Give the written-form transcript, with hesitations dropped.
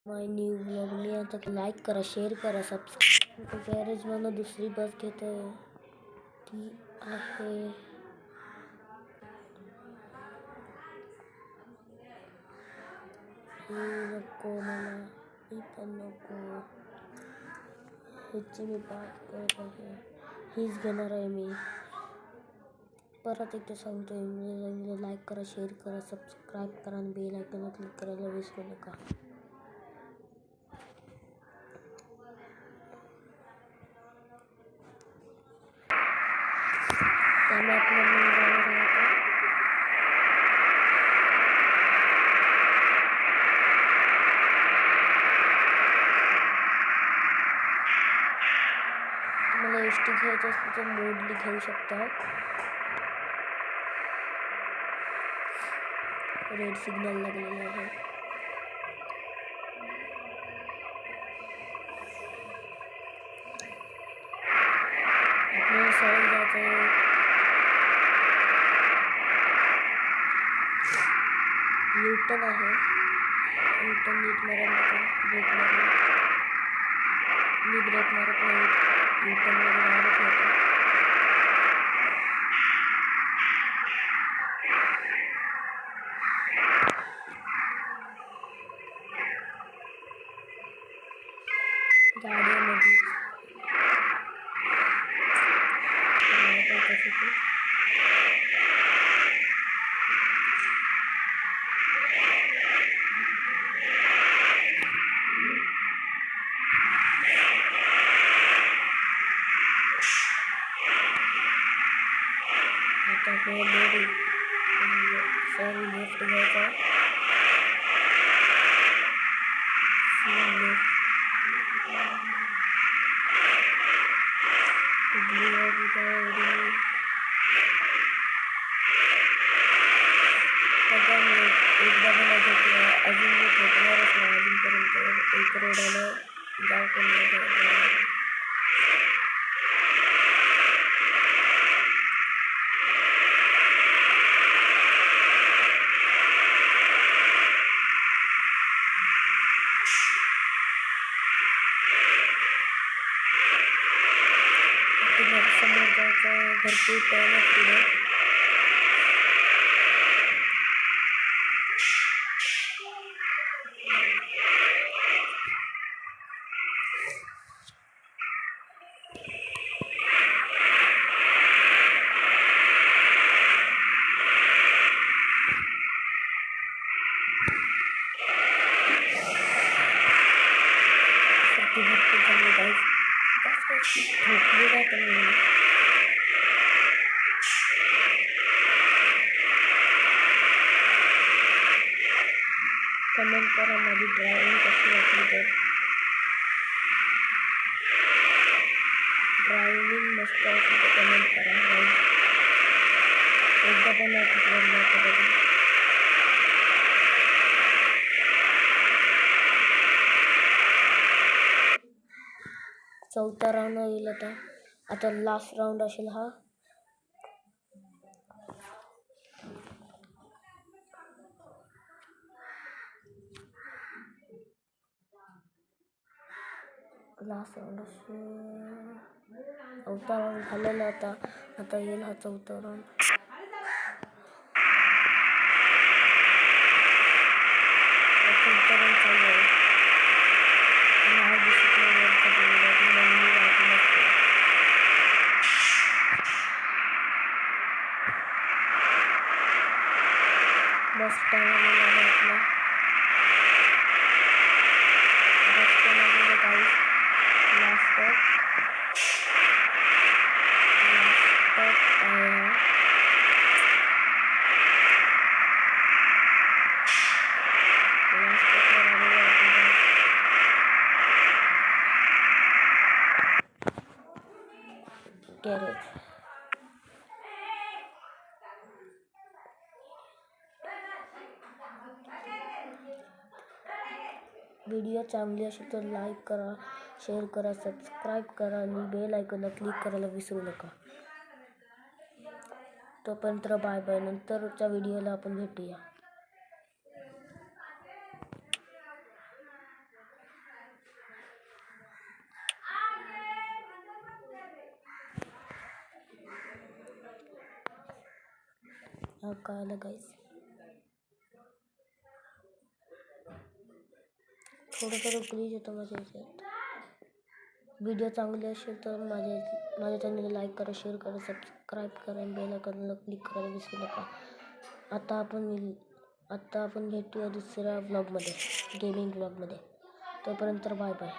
माय new vlog मी आता like करा, share करा, सबस्क्राईब. गॅरेज मधून दुसरी बस घेतोय, ती आहे नको मला, ही पण नको. ह्याची मी बात करत आहे, हीच घेणार आहे मी. परत एकदा सांगतोय, लाईक करा, शेअर करा, सबस्क्राईब करा आणि बेल आयकॉनला क्लिक करायला विसरू नका. त्यामुळे आपल्याला तुम्हाला एस टी घ्यायचं असलं तर मोडली घेऊ शकता. रेड सिग्नल लागलेला आहे. आपल्याला सरळ जायचं आहे. न्यूटन आहे, न्यूटन नीट मारायला ब्रेक मारून मी ब्रेक मारत नाही, न्यूटन मध्ये मारत होतो. गाडीमध्ये आता आपल्याला सॉरी लेफ्ट घ्यायचा. एकदा मला झोपला, अजून मी झोपणारच नाही अजूनपर्यंत. एक रोडाला जाऊ पण समोर जायचं, भरपूर टाइम पुढे. कमेंट करा माझी ड्रायव्हिंग कशी वाटली तर. ड्रायव्हिंग मस्त असेल तर कमेंट करा. एकदा पण नाही. चौथा राऊंड येईल आता लास्ट राऊंड असेल हा. लास्ट राऊंड असेल, चौथा राऊंड झालेला आता येईल हा चौथा राऊंड. चौथा राऊंड चालू आहे. बस स्टँड आलेला आहे आपला. बस स्टँड आलेलं काही लास्ट स्टॉप आहे. गॅरेज व्हिडिओ चांगली असेल तर लाईक करा, शेअर करा, सबस्क्राईब करा आणि बेल आयकॉनला क्लिक करायला विसरू नका. तोपर्यंत बाय बाय. नंतरच्या व्हिडिओला आपण भेटूया. हा कळलं गाईस. थोडं तर प्लीज येतं माझ्या याच्यात. व्हिडिओ चांगले असेल तर माझ्या चॅनलला लाईक करा, शेअर करा, सबस्क्राईब करा आणि बेल आयकॉनला क्लिक करायला विसरू नका. आता आपण भेटूया दुसऱ्या व्लॉगमध्ये, गेमिंग व्लॉगमध्ये. तोपर्यंत बाय बाय.